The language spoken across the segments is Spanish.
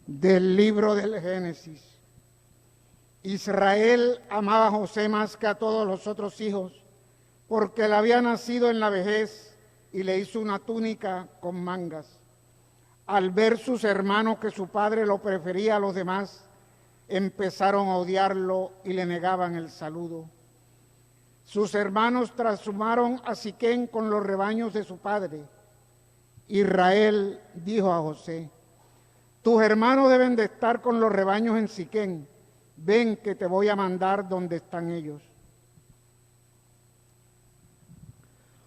Del libro del Génesis. Israel amaba a José más que a todos los otros hijos, porque le había nacido en la vejez y le hizo una túnica con mangas. Al ver sus hermanos que su padre lo prefería a los demás, empezaron a odiarlo y le negaban el saludo. Sus hermanos trashumaron a Siquén con los rebaños de su padre. Israel dijo a José: tus hermanos deben de estar con los rebaños en Siquén. Ven que te voy a mandar donde están ellos.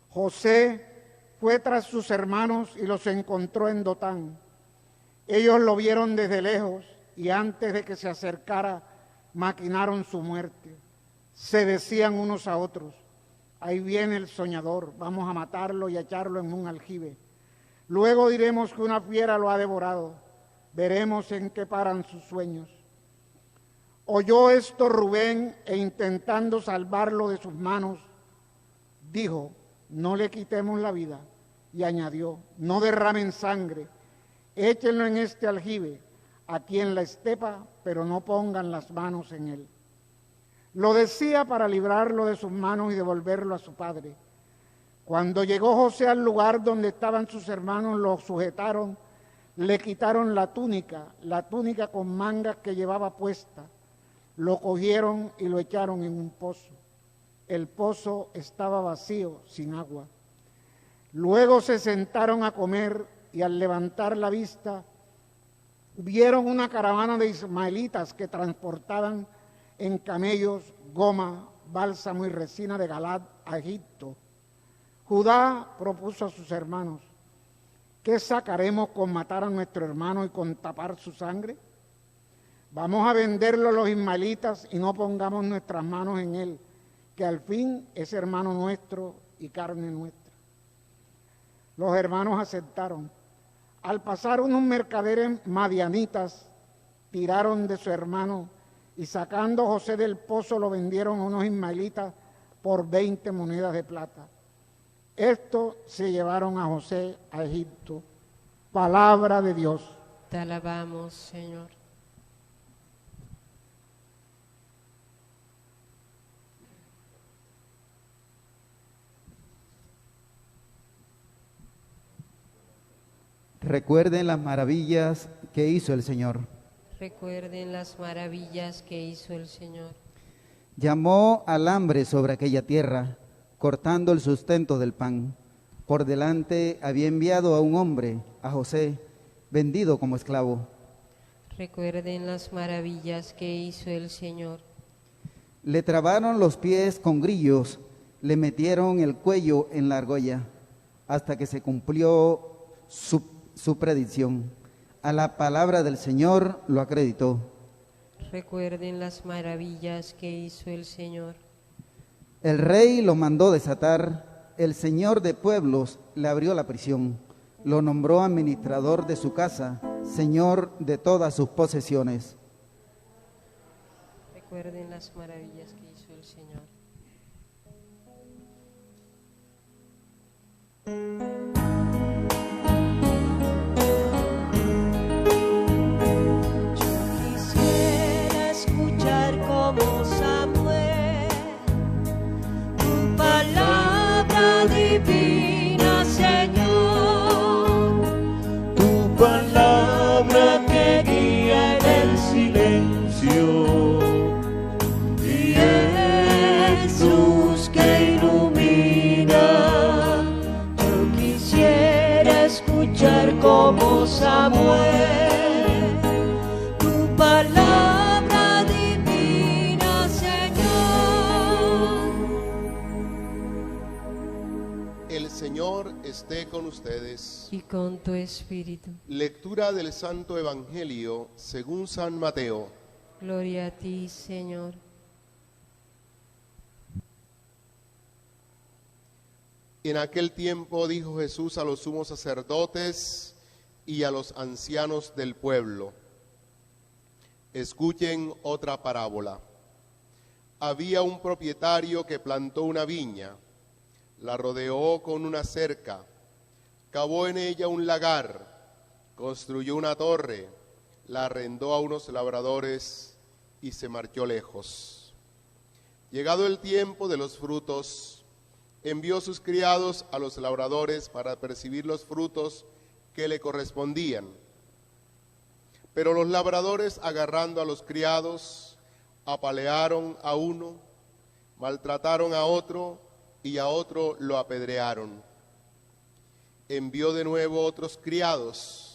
José fue tras sus hermanos y los encontró en Dotán. Ellos lo vieron desde lejos y antes de que se acercara maquinaron su muerte. Se decían unos a otros: ahí viene el soñador, vamos a matarlo y a echarlo en un aljibe. Luego diremos que una fiera lo ha devorado, veremos en qué paran sus sueños. Oyó esto Rubén e intentando salvarlo de sus manos, dijo: no le quitemos la vida. Y añadió: no derramen sangre, échenlo en este aljibe, aquí en la estepa, pero no pongan las manos en él. Lo decía para librarlo de sus manos y devolverlo a su padre. Cuando llegó José al lugar donde estaban sus hermanos, lo sujetaron, le quitaron la túnica con mangas que llevaba puesta, lo cogieron y lo echaron en un pozo. El pozo estaba vacío, sin agua. Luego se sentaron a comer y al levantar la vista, vieron una caravana de ismaelitas que transportaban en camellos goma, bálsamo y resina de Galaad a Egipto. Judá propuso a sus hermanos: ¿qué sacaremos con matar a nuestro hermano y con tapar su sangre? Vamos a venderlo a los ismaelitas y no pongamos nuestras manos en él, que al fin es hermano nuestro y carne nuestra. Los hermanos aceptaron. Al pasar unos mercaderes madianitas, tiraron de su hermano y sacando a José del pozo lo vendieron a unos ismaelitas por 20 monedas de plata. Esto se llevaron a José a Egipto. Palabra de Dios. Te alabamos, Señor. Recuerden las maravillas que hizo el Señor. Recuerden las maravillas que hizo el Señor. Llamó al hambre sobre aquella tierra, cortando el sustento del pan. Por delante había enviado a un hombre, a José, vendido como esclavo. Recuerden las maravillas que hizo el Señor. Le trabaron los pies con grillos, le metieron el cuello en la argolla, hasta que se cumplió su predicción. A la palabra del Señor lo acreditó. Recuerden las maravillas que hizo el Señor. El rey lo mandó desatar, el señor de pueblos le abrió la prisión, lo nombró administrador de su casa, señor de todas sus posesiones. Recuerden las maravillas que hizo el Señor. Como Samuel, tu palabra divina, Señor, tu palabra que guía en el silencio, y Jesús que ilumina. Yo quisiera escuchar como Samuel, tu palabra. El Señor esté con ustedes. Y con tu espíritu. Lectura del Santo Evangelio según San Mateo. Gloria a ti, Señor. En aquel tiempo dijo Jesús a los sumos sacerdotes y a los ancianos del pueblo: escuchen otra parábola. Había un propietario que plantó una viña, la rodeó con una cerca, cavó en ella un lagar, construyó una torre, la arrendó a unos labradores y se marchó lejos. Llegado el tiempo de los frutos, envió sus criados a los labradores para percibir los frutos que le correspondían. Pero los labradores, agarrando a los criados, apalearon a uno, maltrataron a otro y a otro lo apedrearon. Envió de nuevo otros criados,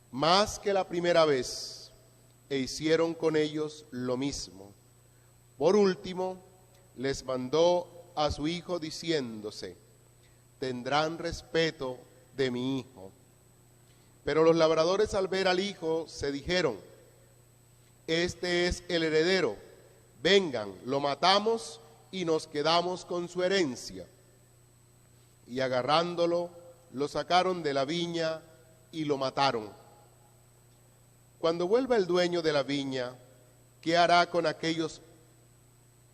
más que la primera vez, e hicieron con ellos lo mismo. Por último, les mandó a su hijo diciéndose: tendrán respeto de mi hijo. Pero los labradores, al ver al hijo, se dijeron: este es el heredero, vengan, lo matamos y nos quedamos con su herencia. Y agarrándolo, lo sacaron de la viña y lo mataron. Cuando vuelva el dueño de la viña, ¿qué hará con aquellos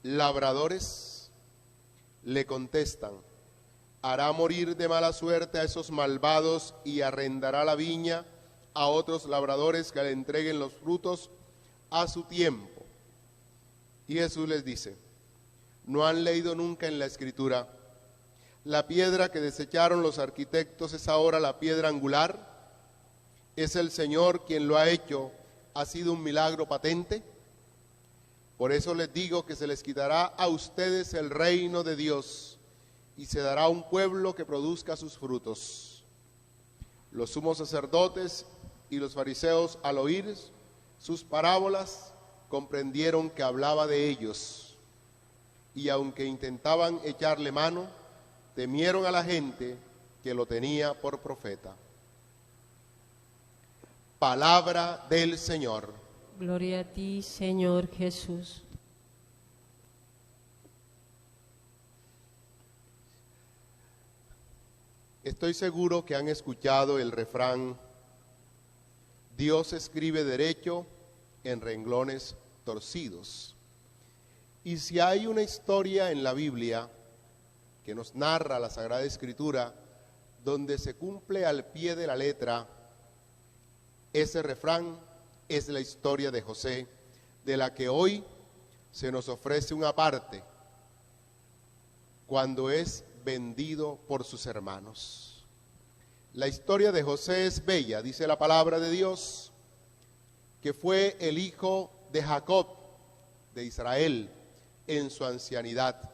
labradores? Le contestan: hará morir de mala suerte a esos malvados y arrendará la viña a otros labradores que le entreguen los frutos a su tiempo. Y Jesús les dice: ¿no han leído nunca en la Escritura? La piedra que desecharon los arquitectos es ahora la piedra angular. ¿Es el Señor quien lo ha hecho? ¿Ha sido un milagro patente? Por eso les digo que se les quitará a ustedes el reino de Dios y se dará un pueblo que produzca sus frutos. Los sumos sacerdotes y los fariseos, al oír sus parábolas, comprendieron que hablaba de ellos, y aunque intentaban echarle mano, temieron a la gente que lo tenía por profeta. Palabra del Señor. Gloria a ti, Señor Jesús. Estoy seguro que han escuchado el refrán: Dios escribe derecho en renglones torcidos. Y si hay una historia en la Biblia que nos narra la Sagrada Escritura, donde se cumple al pie de la letra ese refrán, es la historia de José, de la que hoy se nos ofrece una parte, cuando es vendido por sus hermanos. La historia de José es bella, dice la palabra de Dios, que fue el hijo de Jacob, de Israel, en su ancianidad,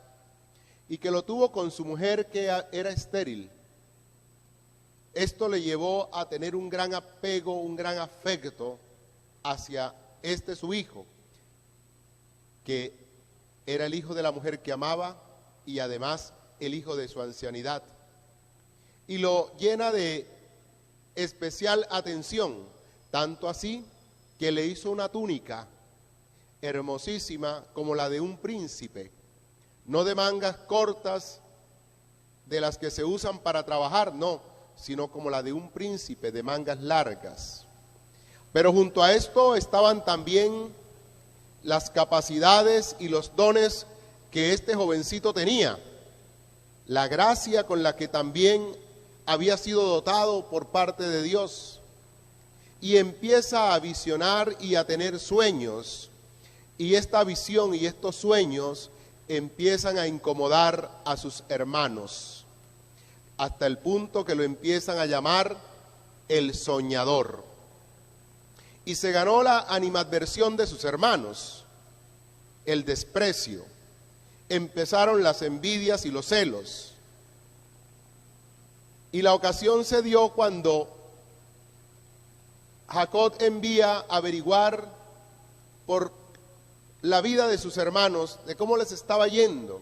y que lo tuvo con su mujer que era estéril. Esto le llevó a tener un gran apego, un gran afecto hacia su hijo, que era el hijo de la mujer que amaba y además el hijo de su ancianidad. Y lo llena de especial atención, tanto así que le hizo una túnica hermosísima como la de un príncipe, no de mangas cortas de las que se usan para trabajar, no, sino como la de un príncipe, de mangas largas. Pero junto a esto estaban también las capacidades y los dones que este jovencito tenía, la gracia con la que también había sido dotado por parte de Dios, y empieza a visionar y a tener sueños, y esta visión y estos sueños empiezan a incomodar a sus hermanos, hasta el punto que lo empiezan a llamar el soñador. Y se ganó la animadversión de sus hermanos, el desprecio. Empezaron las envidias y los celos. Y la ocasión se dio cuando Jacob envía a averiguar por la vida de sus hermanos, de cómo les estaba yendo.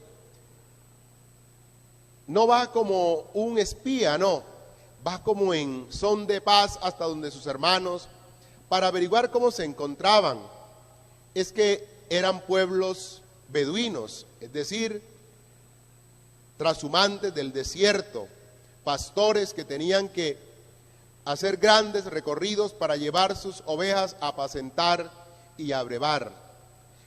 No va como un espía, no, va como en son de paz hasta donde sus hermanos, para averiguar cómo se encontraban. Es que eran pueblos beduinos, es decir, trashumantes del desierto, pastores que tenían que hacer grandes recorridos para llevar sus ovejas a apacentar y a brevar.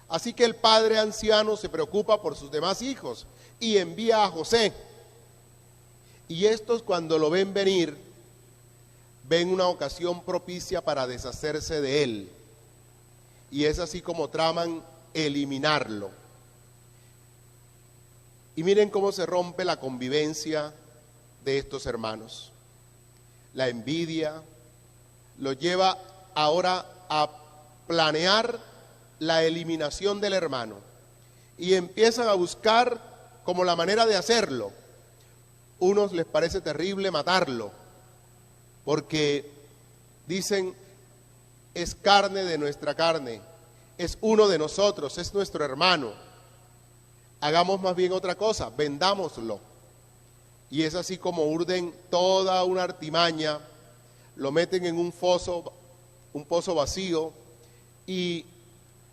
Así que el padre anciano se preocupa por sus demás hijos y envía a José. Y estos, cuando lo ven venir, ven una ocasión propicia para deshacerse de él. Y es así como traman eliminarlo. Y miren cómo se rompe la convivencia de estos hermanos. La envidia los lleva ahora a planear la eliminación del hermano. Y empiezan a buscar como la manera de hacerlo. Unos les parece terrible matarlo, porque dicen, es carne de nuestra carne, es uno de nosotros, es nuestro hermano. Hagamos más bien otra cosa, vendámoslo. Y es así como urden toda una artimaña, lo meten en un pozo vacío, y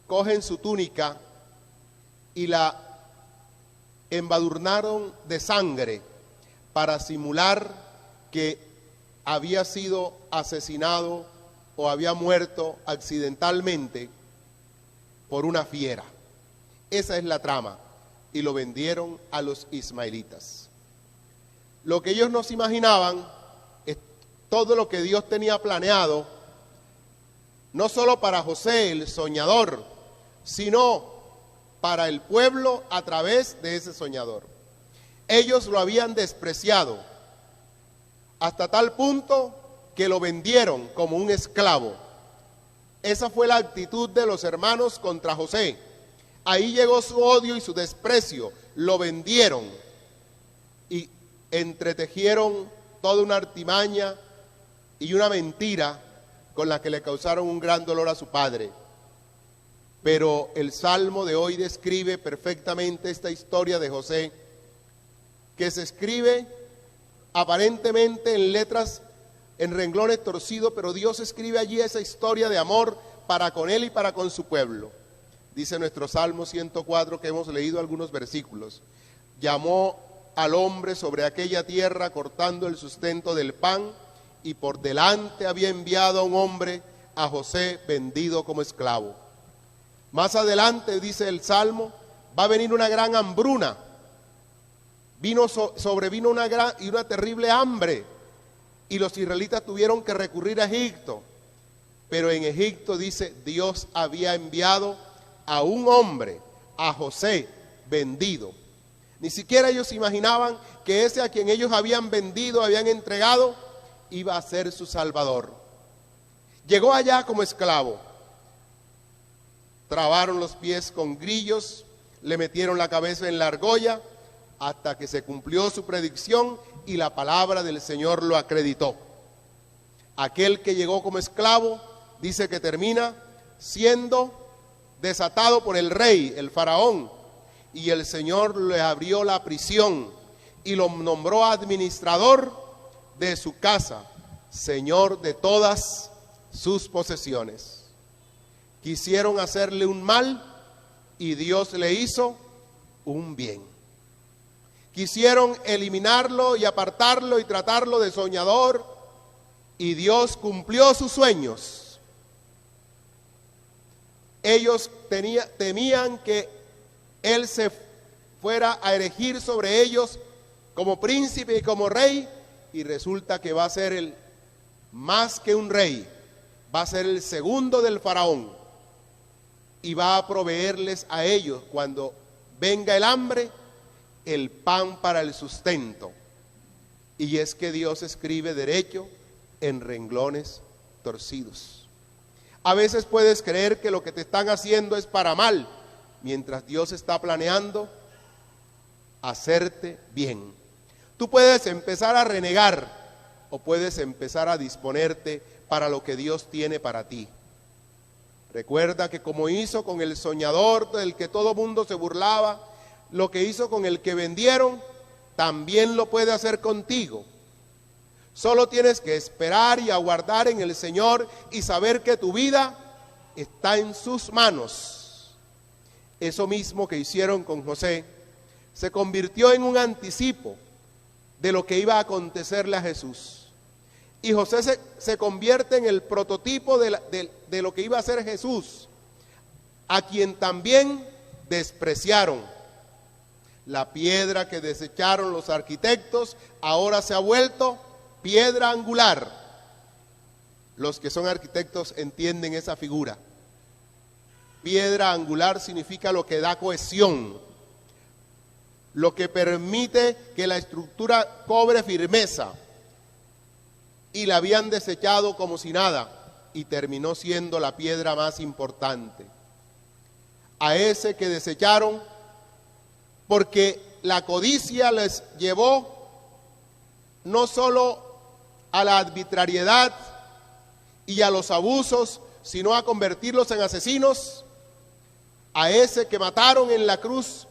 cogen su túnica y la embadurnaron de sangre para simular que había sido asesinado o había muerto accidentalmente por una fiera. Esa es la trama, y lo vendieron a los ismaelitas. Lo que ellos no se imaginaban es todo lo que Dios tenía planeado, no solo para José, el soñador, sino para el pueblo a través de ese soñador. Ellos lo habían despreciado hasta tal punto que lo vendieron como un esclavo. Esa fue la actitud de los hermanos contra José. Ahí llegó su odio y su desprecio. Lo vendieron y entretejieron toda una artimaña y una mentira con la que le causaron un gran dolor a su padre. Pero el Salmo de hoy describe perfectamente esta historia de José, que se escribe aparentemente en letras, en renglones torcidos, pero Dios escribe allí esa historia de amor para con él y para con su pueblo. Dice nuestro Salmo 104, que hemos leído algunos versículos: llamó al hombre sobre aquella tierra cortando el sustento del pan, y por delante había enviado a un hombre, a José, vendido como esclavo. Más adelante, dice el Salmo, va a venir una gran hambruna. Sobrevino una gran y una terrible hambre, y los israelitas tuvieron que recurrir a Egipto. Pero en Egipto, dice, Dios había enviado a un hombre, a José, vendido. Ni siquiera ellos imaginaban que ese a quien ellos habían vendido, habían entregado, iba a ser su salvador. Llegó allá como esclavo. Trabaron los pies con grillos, le metieron la cabeza en la argolla, hasta que se cumplió su predicción y la palabra del Señor lo acreditó. Aquel que llegó como esclavo, dice que termina siendo desatado por el rey, el faraón, y el Señor le abrió la prisión y lo nombró administrador de su casa, señor de todas sus posesiones. Quisieron hacerle un mal y Dios le hizo un bien. Quisieron eliminarlo y apartarlo y tratarlo de soñador, y Dios cumplió sus sueños. Ellos temían que él se fuera a erigir sobre ellos como príncipe y como rey, y resulta que va a ser más que un rey, va a ser el segundo del faraón, y va a proveerles a ellos, cuando venga el hambre, el pan para el sustento. Y es que Dios escribe derecho en renglones torcidos. A veces puedes creer que lo que te están haciendo es para mal, mientras Dios está planeando hacerte bien. Tú puedes empezar a renegar o puedes empezar a disponerte para lo que Dios tiene para ti. Recuerda que como hizo con el soñador del que todo mundo se burlaba, lo que hizo con el que vendieron, también lo puede hacer contigo. Solo tienes que esperar y aguardar en el Señor y saber que tu vida está en sus manos. Eso mismo que hicieron con José se convirtió en un anticipo de lo que iba a acontecerle a Jesús. Y José se convierte en el prototipo de lo que iba a ser Jesús, a quien también despreciaron. La piedra que desecharon los arquitectos ahora se ha vuelto piedra angular. Los que son arquitectos entienden esa figura. Piedra angular significa lo que da cohesión, lo que permite que la estructura cobre firmeza. Y la habían desechado como si nada, y terminó siendo la piedra más importante. A ese que desecharon, porque la codicia les llevó no solo a la arbitrariedad y a los abusos, sino a convertirlos en asesinos. A ese que mataron en la cruz,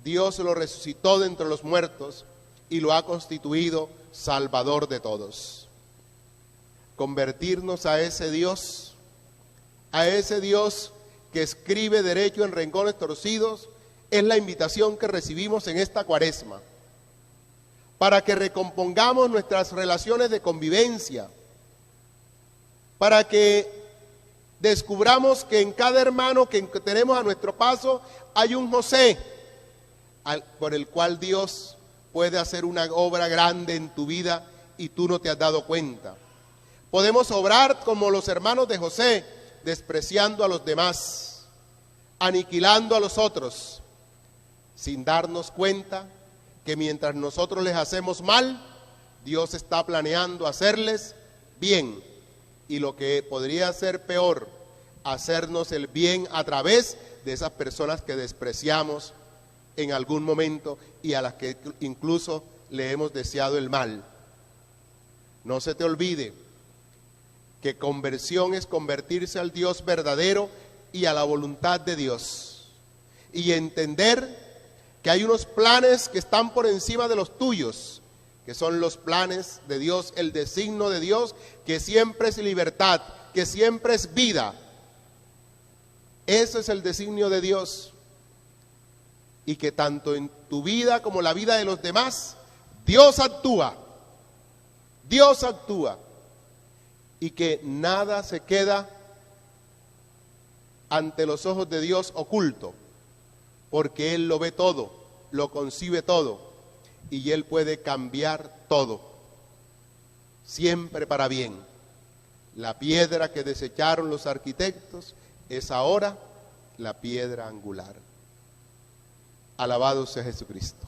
Dios lo resucitó de entre los muertos y lo ha constituido Salvador de todos. Convertirnos a ese Dios que escribe derecho en rencones torcidos, es la invitación que recibimos en esta Cuaresma, para que recompongamos nuestras relaciones de convivencia, para que descubramos que en cada hermano que tenemos a nuestro paso hay un José, por el cual Dios puede hacer una obra grande en tu vida y tú no te has dado cuenta. Podemos obrar como los hermanos de José, despreciando a los demás, aniquilando a los otros, sin darnos cuenta que mientras nosotros les hacemos mal, Dios está planeando hacerles bien. Y lo que podría ser peor, hacernos el bien a través de esas personas que despreciamos en algún momento y a las que incluso le hemos deseado el mal. No se te olvide que conversión es convertirse al Dios verdadero y a la voluntad de Dios, y entender que hay unos planes que están por encima de los tuyos, que son los planes de Dios, el designio de Dios, que siempre es libertad, que siempre es vida. Ese es el designio de Dios, y que tanto en tu vida como en la vida de los demás, Dios actúa, y que nada se queda ante los ojos de Dios oculto, porque Él lo ve todo, lo concibe todo, y Él puede cambiar todo, siempre para bien. La piedra que desecharon los arquitectos es ahora la piedra angular. Alabado sea Jesucristo.